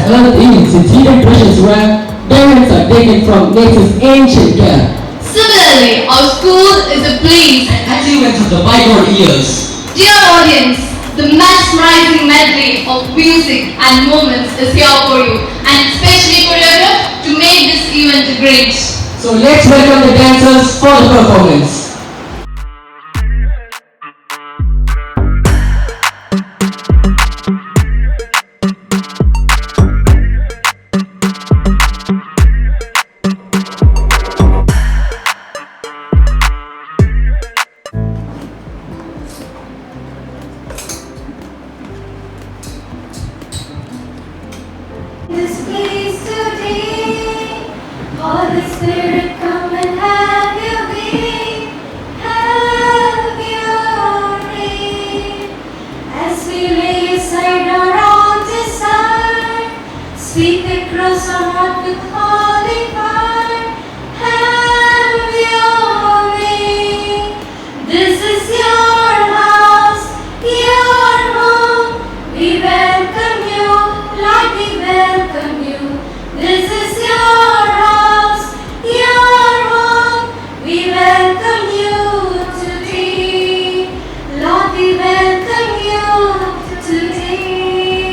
Earth is its hidden treasures where diamonds are taken from nature's ancient care. Similarly, our school is a place and achievements of the bygone years. Dear audience, the mesmerizing medley of music and moments is here for you and specially choreographed to make this event great. So let's welcome the dancers for the performance. This place today, Holy Spirit, come and have your way, have your way. As we lay aside our own desire, sweep across our heart with holy fire, have your way. This is your house, your home. We welcome you, Lord, we welcome you. This is your house, your home. We welcome you today. Lord, we welcome you today.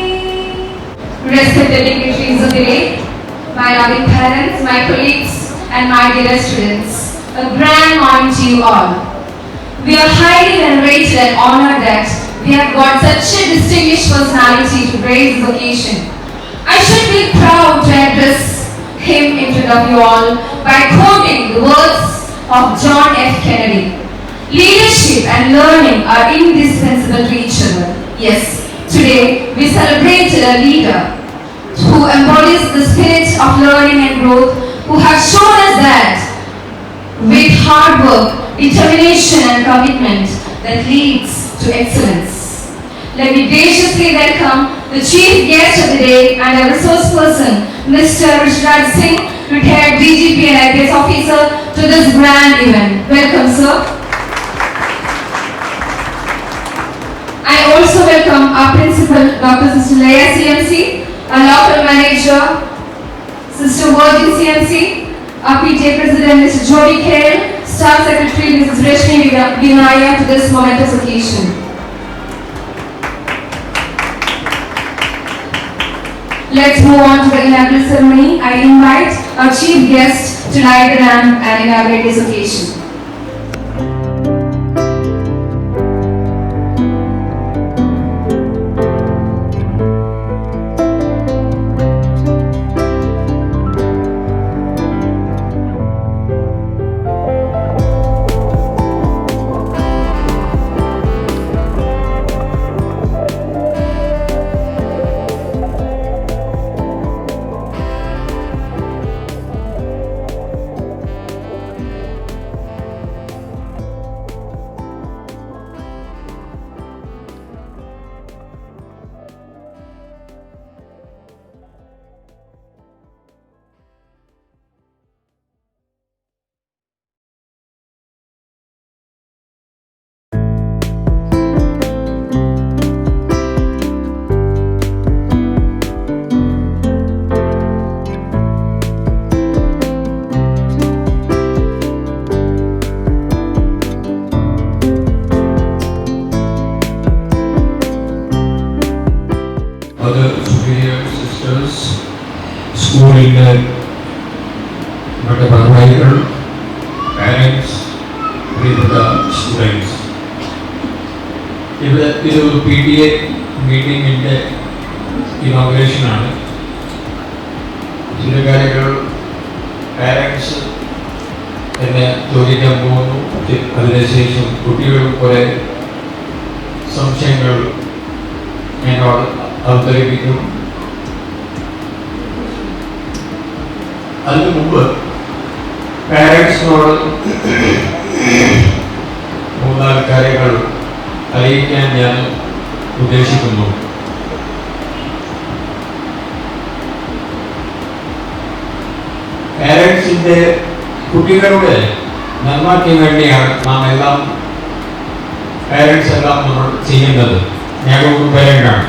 Respected dignitaries of the day, my loving parents, my colleagues, and my dear students, a grand morning to you all. We are highly venerated and honored that we have got such a distinguished personality to grace this occasion. I should feel proud to address him in front of you all by quoting the words of John F. Kennedy. Leadership and learning are indispensable to each other. Yes, today we celebrated a leader who embodies the spirit of learning and growth, who has shown us that with hard work, determination and commitment that leads to excellence. Let me graciously welcome the chief guest of the day and our resource person, Mr. Rishraj Singh, retired DGP and IPS officer, to this grand event. Welcome, sir. I also welcome our principal, Dr. Sister Leah CMC, our local manager, Sister Virgin CMC, our PTA President, Mr. Jody Kerr, Staff Secretary, Mrs. Rashmi Vinaya, to this momentous occasion. Let's move on to the inaugural ceremony. I invite our chief guest to light the lamp and inaugurate this occasion. Other superior sisters, school leader, supervisor, parents, പ്രിയപ്പെട്ട students, ഇതൊരു PTA മീറ്റിങ്ങിൻ്റെ ഇനോഗ്രേഷനാണ്. ചില കാര്യങ്ങൾ parents എന്നെ ചോദിക്കാൻ പോകുന്നു. അതിനുശേഷം കുട്ടികൾ കുറെ സംശയങ്ങൾ എന്നോട് അവതരിപ്പിക്കും. അതിനു മുമ്പ് പാരൻസിനോട് മൂന്നാല് കാര്യങ്ങൾ അറിയിക്കാൻ ഞാൻ ഉദ്ദേശിക്കുന്നു. പാരൻസിൻ്റെ കുട്ടികളുടെ നന്മയ്ക്ക് വേണ്ടിയാണ് നാം എല്ലാം പാരൻസ് എല്ലാം നമ്മൾ ചെയ്യുന്നത്. ഞാനൊരു പാരൻ്റാണ്.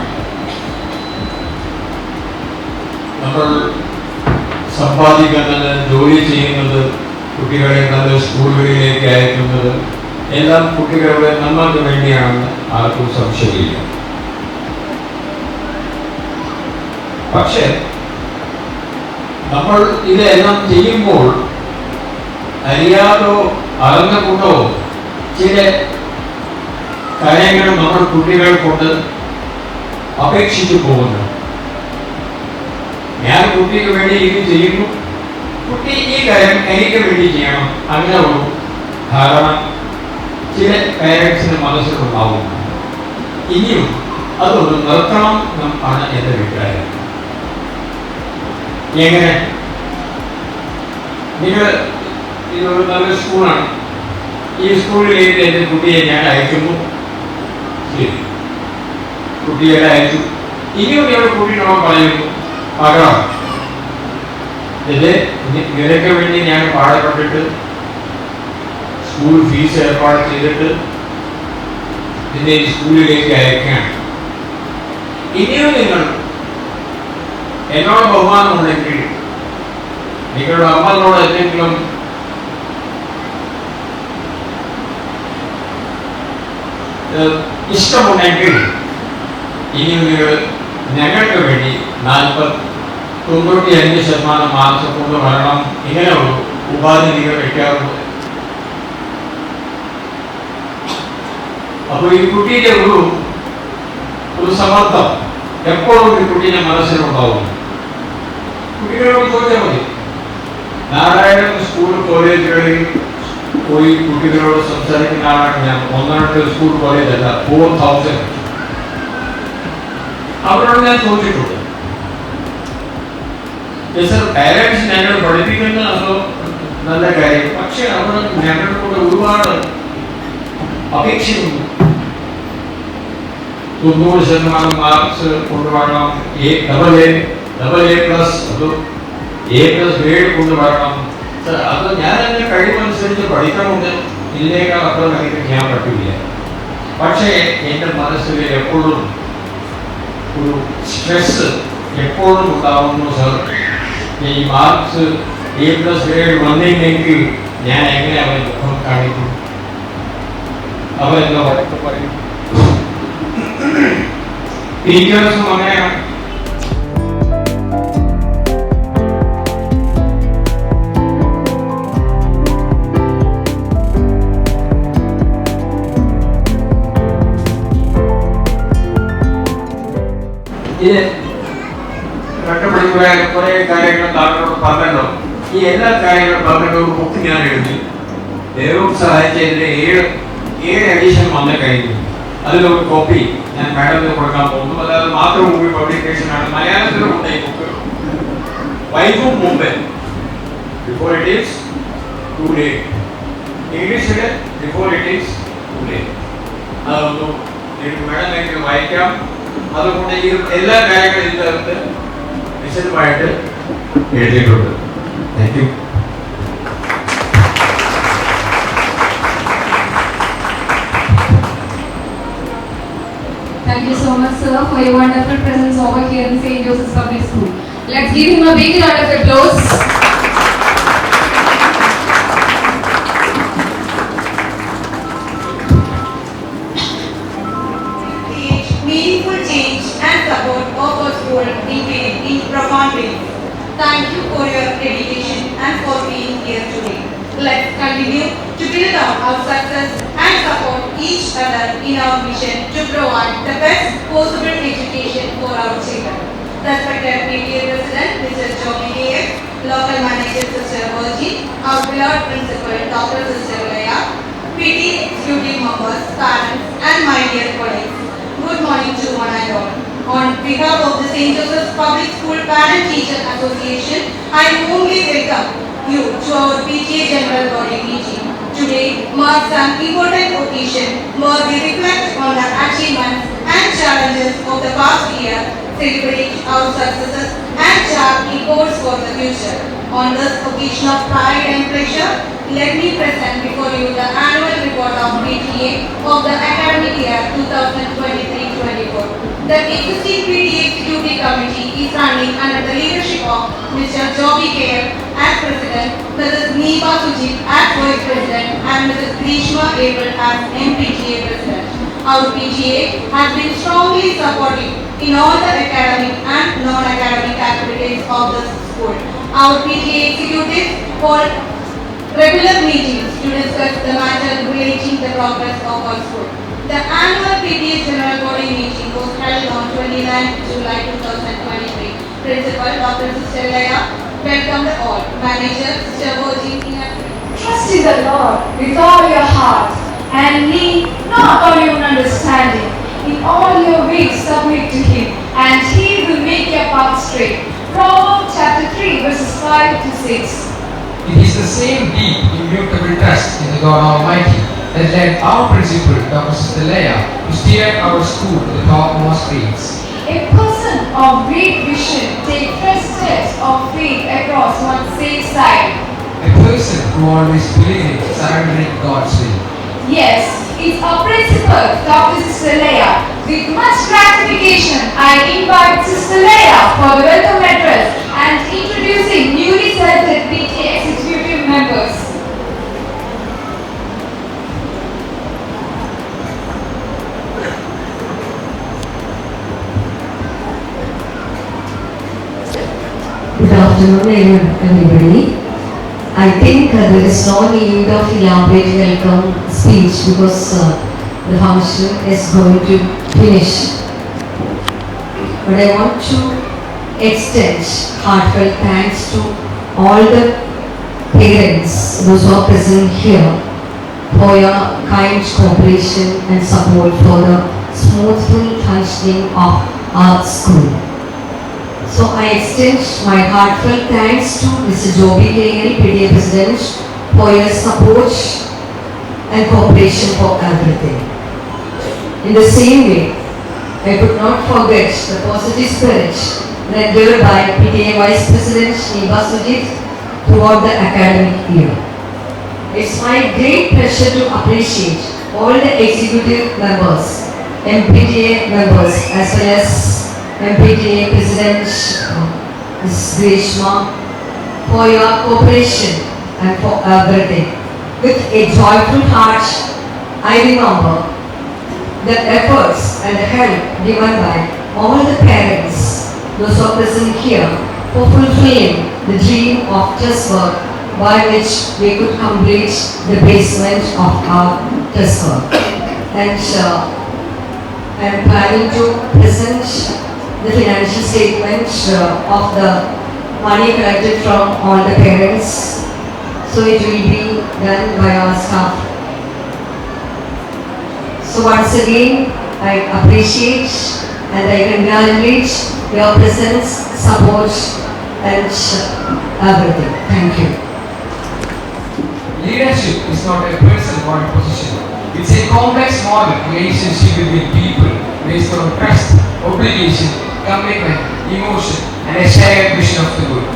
നമ്മൾ സമ്പാദിക്കുന്നത്, ജോലി ചെയ്യുന്നത്, കുട്ടികളെ നല്ല സ്കൂളുകളിലേക്ക് അയക്കുന്നത് എല്ലാം കുട്ടികളുടെ നന്മയ്ക്ക് വേണ്ടിയാണെന്ന് ആർക്കും സംശയമില്ല. പക്ഷേ നമ്മൾ ഇതെല്ലാം ചെയ്യുമ്പോൾ അറിയാതോ അറിഞ്ഞുകൊണ്ടോ ചില കാര്യങ്ങൾ നമ്മൾ കുട്ടികൾ കൊണ്ട് അപേക്ഷിച്ചു പോകുന്നു. ഞാൻ കുട്ടിക്ക് വേണ്ടി ഇത് ചെയ്യുന്നു, കുട്ടി ഈ കാര്യം എനിക്ക് വേണ്ടി ചെയ്യണം, അങ്ങനെ ഒരു ധാരണ ചില പേരൻസിന് മനസ്സിലുണ്ടാവും. ഇനിയും അതൊന്ന് നിർത്തണം എന്നാണ് എൻ്റെ അഭിപ്രായം. എങ്ങനെ? നിങ്ങൾ ഇതൊരു നല്ല സ്കൂളാണ്, ഈ സ്കൂളിലേക്ക് എൻ്റെ കുട്ടിയെ ഞാൻ അയക്കുന്നു, ശരി, കുട്ടിയെ അയച്ചു. ഇനിയും ഞങ്ങൾ കുട്ടിയോട് പറയുന്നു, പകരം ഇത് നിനക്ക് വേണ്ടി ഞാൻ പാടപ്പെട്ടിട്ട് സ്കൂൾ ഫീസ് ഏർപ്പാട് ചെയ്തിട്ട് നിന്നെ ഈ സ്കൂളിലേക്ക് അയക്കുകയാണ്. ഇനിയും നിങ്ങൾ എന്നോട് ബഹുമാനമുണ്ടെങ്കിൽ, നിങ്ങളുടെ അമ്മയോട് എന്തെങ്കിലും ഇഷ്ടമുണ്ടെങ്കിൽ ഇനി നിങ്ങൾ ഞങ്ങൾക്ക് വേണ്ടി 95% മാർക്ക് കൊണ്ട് വരണം, ഇങ്ങനെ ഒരു ഉപാധി നിങ്ങൾ വയ്ക്കാറുണ്ട്. അപ്പോൾ ഈ കുട്ടിയുടെ ഒരു സമ്മർദ്ദം എപ്പോഴും ഈ കുട്ടീൻ്റെ മനസ്സിലുണ്ടാവും. കുട്ടികളോട് ചോദിച്ചാൽ മതി. നാരായണ സ്കൂൾ കോളേജുകളിൽ പോയി കുട്ടികളോട് സംസാരിക്കുന്ന ആളാണ് ഞാൻ. 1-2 സ്കൂൾ കോളേജ് അല്ല, 4000 അവരോട് ഞാൻ ചോദിച്ചിട്ടുണ്ട്, പാരൻസ് ഞങ്ങൾ പഠിപ്പിക്കുന്ന അതോ നല്ല കാര്യം, പക്ഷെ അവർ ഞങ്ങളോട് ഒരുപാട് അപേക്ഷയുണ്ട്. 90% മാർക്സ് കൊണ്ടുവരണം, AA+, അതോ A+ ഗ്രേഡ് കൊണ്ടുവരണം. അത് ഞാൻ എൻ്റെ കഴിവനുസരിച്ച് പഠിക്കണമെന്ന് ഇതിനേക്കാൾ അപ്പുറം എനിക്ക് ചെയ്യാൻ പറ്റില്ല. പക്ഷേ എൻ്റെ മനസ്സിൽ എപ്പോഴും ഒരു സ്ട്രെസ് എപ്പോഴും ഉണ്ടാവുന്നു. സർ, ഈ മാർക്സ് A+ ഗ്രേഡ് വന്നില്ലെങ്കിൽ ഞാൻ എങ്ങനെ അവൻ മുഖം കാണിക്കും? അവരെന്താ പറയും? ടീച്ചേഴ്സും അങ്ങനെയാണ്. ഇത് 2 മണിക്കൂറെ കുറെ കാര്യങ്ങൾ താങ്കളോട് പറഞ്ഞല്ലോ. ഈ എല്ലാ കാര്യങ്ങളും പറഞ്ഞ ഒരു ബുക്ക് ഞാൻ എഴുതി. ദൈവം സഹായിച്ചതിൻ്റെ 7 എഡിഷൻ വന്നു കഴിഞ്ഞു. അതിലൊരു കോപ്പി ഞാൻ മാഡത്തിന് കൊടുക്കാൻ പോകുന്നു. അതായത് മാതൃഭൂമി പബ്ലിക്കേഷനാണ്. മലയാളത്തിലുമുണ്ട് ഈ ബുക്ക്. വൈകും മുമ്പേ, before it is too late. ഇംഗ്ലീഷിൽ before it is too late. അതൊന്നും മാഡം എനിക്ക് വായിക്കാം. അതുകൊണ്ട് ഈ എല്ലാ കാര്യങ്ങളും ഇതിനകത്ത് വിശദമായിട്ട് എഴുതിയിട്ടുണ്ട്. Thank you. Thank you so much, sir, for your wonderful presence over here in St. Joseph's Public School. Let's give him a big round of applause. Meaningful change and support of our school in profound ways. Thank you for your dedication and for being here today. Let's continue to build on our success and support each other in our mission to provide the best possible education for our children. Respected PTA President, Mr. Jomi A.F., Local Manager, Sister Virgi, our beloved Principal, Dr. Sister Leah, PTA Executive Members, parents, and my dear colleagues. Good morning to one and all. On behalf of the St. Joseph's Public School Parent Teacher Association, I warmly welcome you to our PTA General Body meeting. Today marks an important occasion where we reflect on the achievements and challenges of the past year, celebrate our successes, and chart a course for the future. On this occasion of pride and pleasure, let me present before you the annual report of PTA of the academic year 2023-24. The existing PTA Executive Committee is running under the leadership of Mr. Joby Kair as President, Mrs. Neeba Sujit as Vice President, and Mrs. Grishma Abel as MPTA President. Our PTA has been strongly supportive in all the academic and non-academic activities of the school. Our PTA executives hold regular meetings to discuss the matter relating the progress of our school. The annual PTA General Body meeting was held on 29 July 2023. Principal Dr. Sister Leah welcomed all. Manager Sister Virginia. Trust in the Lord with all your heart and lean not on your own understanding. In all your ways submit to Him, and He will make your path straight. Proverbs chapter 3 verses 5 to 6. It is the same deep, immutable trust in the God Almighty that led our principal, Dr. Sister Leah, to steer our school to the topmost grades. A person of great vision takes first steps of faith across one's safe side. A person who always believed in surrendering God's will. Yes, it's our principal, Dr. Sister Leah. With much gratification, I invite Sister Leah for the welcome address and introducing newly selected PTA executive members. Good afternoon, everybody. I think there is no need of elaborate welcome speech because the function is going to finish. But I want to extend heartfelt thanks to all the parents, those who are present here, for your kind cooperation and support for the smoothful functioning of our school. So I extend my heartfelt thanks to Mr. Joby Kair, PTA President, for your support and cooperation for everything. In the same way, I could not forget the positive spirit rendered by PTA Vice President Neeba Sujit throughout the academic year. It's my great pleasure to appreciate all the executive members, MPTA members, as well as MPTA President Ms. Grishma, for your cooperation and for everything. With a joyful heart, I remember the efforts and the help given by all the parents, those who are present here, for fulfilling the dream of test work by which we could complete the basement of our test work. And I am planning to present the financial statement of the money collected from all the parents. So it will be done by our staff. So once again, I appreciate and I congratulate your presence, support and everything. Thank you. Leadership is not a person or a position. It's a complex model relationship between people based on trust, obligation, commitment, emotion, and a shared vision of the good.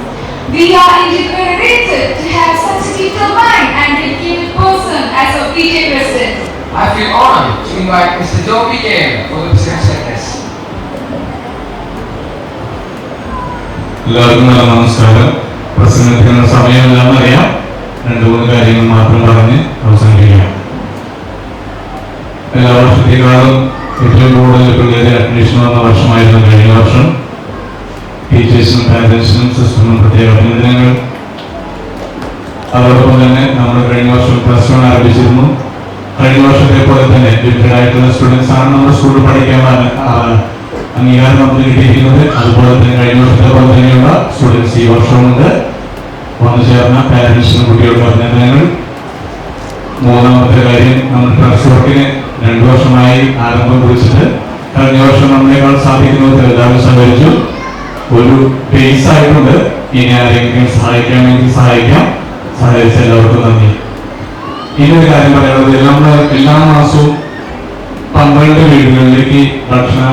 We are indeed venerated to have such a determined and dedicated person as our PTA President. I feel honored to invite Mr. Joby Kair for the president's address. എല്ലാവർക്കും നല്ല നമസ്കാരം. പ്രസംഗത്തിന് സമയമില്ലെന്ന് അറിയാം. രണ്ടു മൂന്ന് കാര്യങ്ങൾ മാത്രം പറഞ്ഞ് അവസാനിപ്പിക്കാം. എല്ലാ വർഷത്തേക്കാളും ഏറ്റവും കൂടുതൽ പിള്ളേരെ അഡ്മിഷൻ വന്ന വർഷമായിരുന്നു കഴിഞ്ഞ വർഷം. ടീച്ചേഴ്സിനും പാരൻസിനും സിസ്റ്ററിനും പ്രത്യേക അഭിനന്ദനങ്ങൾ. അതോടൊപ്പം തന്നെ നമ്മൾ കഴിഞ്ഞ വർഷം പ്ലസ് വൺ ആരംഭിച്ചിരുന്നു. കഴിഞ്ഞ വർഷത്തെ പോലെ തന്നെ ലിമിറ്റഡ് ആയിട്ടുള്ള സ്റ്റുഡൻസ് ആണ് നമ്മുടെ സ്കൂളിൽ പഠിക്കാൻ അംഗീകാരം നമുക്ക് കിട്ടിയിരിക്കുന്നത്. അതുപോലെ തന്നെ കഴിഞ്ഞ വർഷത്തെ പോലെ തന്നെയുള്ള സ്റ്റുഡൻസ് ഈ വർഷമുണ്ട്. വന്നു ചേർന്ന പാരൻസിനും കുട്ടികൾക്ക് അഭിനന്ദനങ്ങൾ. മൂന്നാമത്തെ കാര്യം, നമ്മൾ ക്ലാസ് വർക്കിന് 2 വർഷമായി ആരംഭം കുറിച്ചിട്ട് കഴിഞ്ഞ വർഷം നമ്മളെക്കാൾ സാധിക്കുന്നത് എല്ലാവരും സഹകരിച്ചു. ഒരു ബേസ് ആയിട്ടുണ്ട്. ഇനി ആരെങ്കിലും സഹായിക്കാമെങ്കിൽ സഹായിക്കാം. സഹായിച്ച എല്ലാവർക്കും നന്ദി. ഇനിയൊരു കാര്യം പറയാനുള്ളത്, നമ്മൾ എല്ലാ മാസവും 12 വീടുകളിലേക്ക് ഭക്ഷണ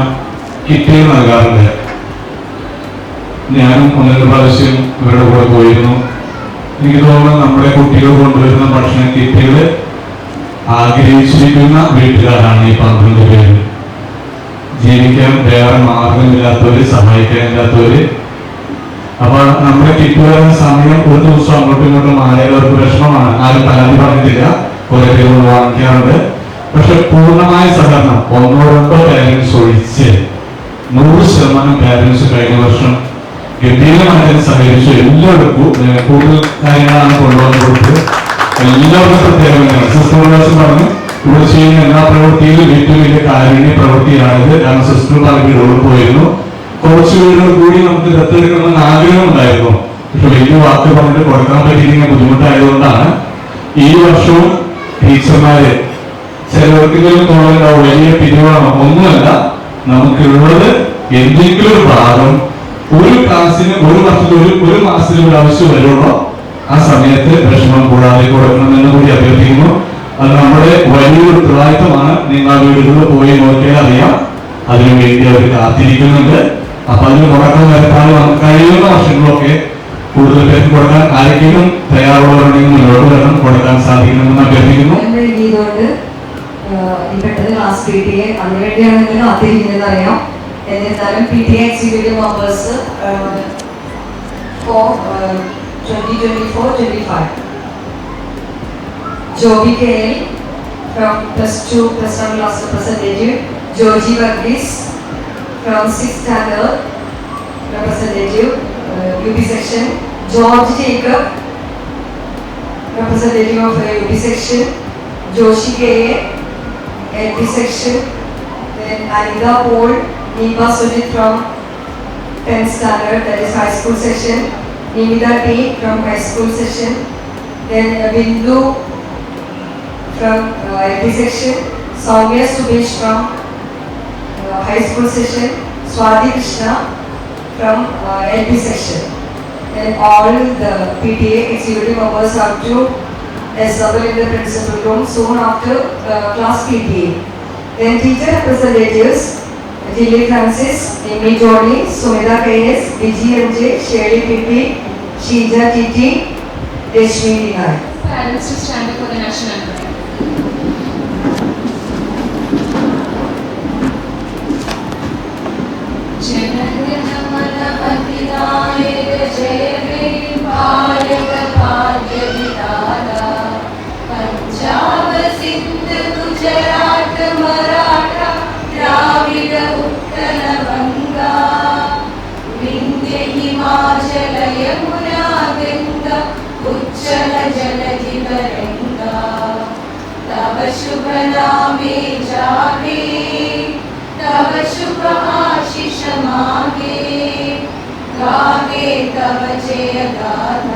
കിറ്റുകൾ നൽകാറുണ്ട്. ഞാനും 1-2 പ്രാവശ്യം ഇവരുടെ കൂടെ പോയിരുന്നു. എനിക്ക് തോന്നുന്നു നമ്മുടെ കുട്ടികൾ കൊണ്ടുവരുന്ന ഭക്ഷണ കിറ്റുകൾ ആഗ്രഹിച്ചിരിക്കുന്ന വീട്ടുകാരാണ് ഈ 12 പേര്. ജീവിക്കാൻ വേറെ മാർഗമില്ലാത്തവര്, സഹായിക്കാനില്ലാത്തവര്. അപ്പൊ നമ്മുടെ കിറ്റ് വരുന്ന സമയം ഒരു ദിവസം അങ്ങോട്ടും ഇങ്ങോട്ടും മാറിയവർക്ക് വിഷമമാണ്. ആരും പരാതി പറഞ്ഞിട്ടില്ല, കുറെ പേര് വാങ്ങിക്കാറുണ്ട്. പക്ഷെ പൂർണ്ണമായ സഹകരണം 1-2 പാരന്റ്സ് ഒഴിച്ച് 100% പാരന്റ്സ് കഴിഞ്ഞ വർഷം ഗംഭീരമായി സഹകരിച്ചു. എല്ലാവർക്കും കൂടുതൽ കാര്യങ്ങളാണ് കൊണ്ടുവന്ന് കൊടുത്തത്. എല്ലാവർക്കും പ്രത്യേകമാണ്. സിസ്റ്റർ പറഞ്ഞു ഇവിടെ ചെയ്യുന്ന എല്ലാ പ്രവൃത്തിയിലും ഏറ്റവും വലിയ കാരുണ്യ പ്രവൃത്തിയാണിത്. കാരണം സിസ്റ്റർ പല വീടുകളിൽ പോയിരുന്നു. കുറച്ച് വീടുകൾ കൂടി നമുക്ക് ദത്തെടുക്കണമെന്ന് ആഗ്രഹം ഉണ്ടായിരുന്നു. പക്ഷെ വലിയ വാക്ക് പറഞ്ഞിട്ട് കൊടുക്കാൻ പറ്റിയില്ലെങ്കിൽ ബുദ്ധിമുട്ടായതുകൊണ്ടാണ് ഈ വർഷവും ടീച്ചർമാര് ചിലവർക്കെങ്കിലും തോന്നുന്നുണ്ടാവും വലിയ പിരിവാണോ, ഒന്നുമല്ല. നമുക്കുള്ളത് എന്തെങ്കിലും ഒരു ഭാഗം ഒരു ക്ലാസ്സിന് ഒരു വർഷത്തിൽ ഒരു മാസത്തിൽ ഒരു ആവശ്യം വരുള്ളൂ. ആ സമയത്ത് വിഷമം കൂടാതെ കൊടുക്കണമെന്ന് കൂടി അഭ്യർത്ഥിക്കുന്നു. അത് നമ്മുടെ വലിയൊരു ഉത്തരവാദിത്തമാണ്. നിങ്ങൾ ആ വീടുകളിൽ പോയി നോക്കിയാൽ അറിയാം. അതിനുവേണ്ടി അവർ കാത്തിരിക്കുന്നുണ്ട്. അപ്പൊ അതിന് മുടക്കം വരുത്താൻ നമുക്ക് കഴിയുന്ന വർഷങ്ങളൊക്കെ കൂടുതൽ പേർക്ക് കൊടുക്കാൻ ആരെങ്കിലും തയ്യാറുള്ളവരുണ്ടെങ്കിൽ മുന്നോട്ട് വരണം, കൊടുക്കാൻ സാധിക്കണമെന്ന് അഭ്യർത്ഥിക്കുന്നു. പെട്ടെന്ന് ക്ലാസ് പി ടി എ അതിനുവേണ്ടിയാണ് നിങ്ങൾ കാത്തിരിക്കുന്നത് അറിയാം. എന്നിരുന്നാലും P T A executive members four 2024-25 Joby KL from +2 +1 class representative, Georgie Varghese from 6th standard representative, UP section, George Jacob representative of UP section, Joshi KA LP section, then Anida Paul, Nipa Sujit from 10th standard, that is high school section, Nimita T from high school section, then Bindu from LP section, Soumya Subesh from high school section, Swati Krishna from LP section. Then all the PTA executive members have to assemble in the principal room soon after class PTA. Then teacher representatives, Jilly Francis, Amy Jody, Sumita KS, Viji MJ, Sherry PP, Sheija TT, Reshmi Dinai. Parents to stand up for the national anthem. Punjab Sindh Gujarat Maratha Dravida Utkala Banga Vindhya Himachal Yamuna Ganga उच्चल जलधि तरंगा तव शुभ नामे जागे तव शुभ आशीष मांगे गावे तव जय गाथा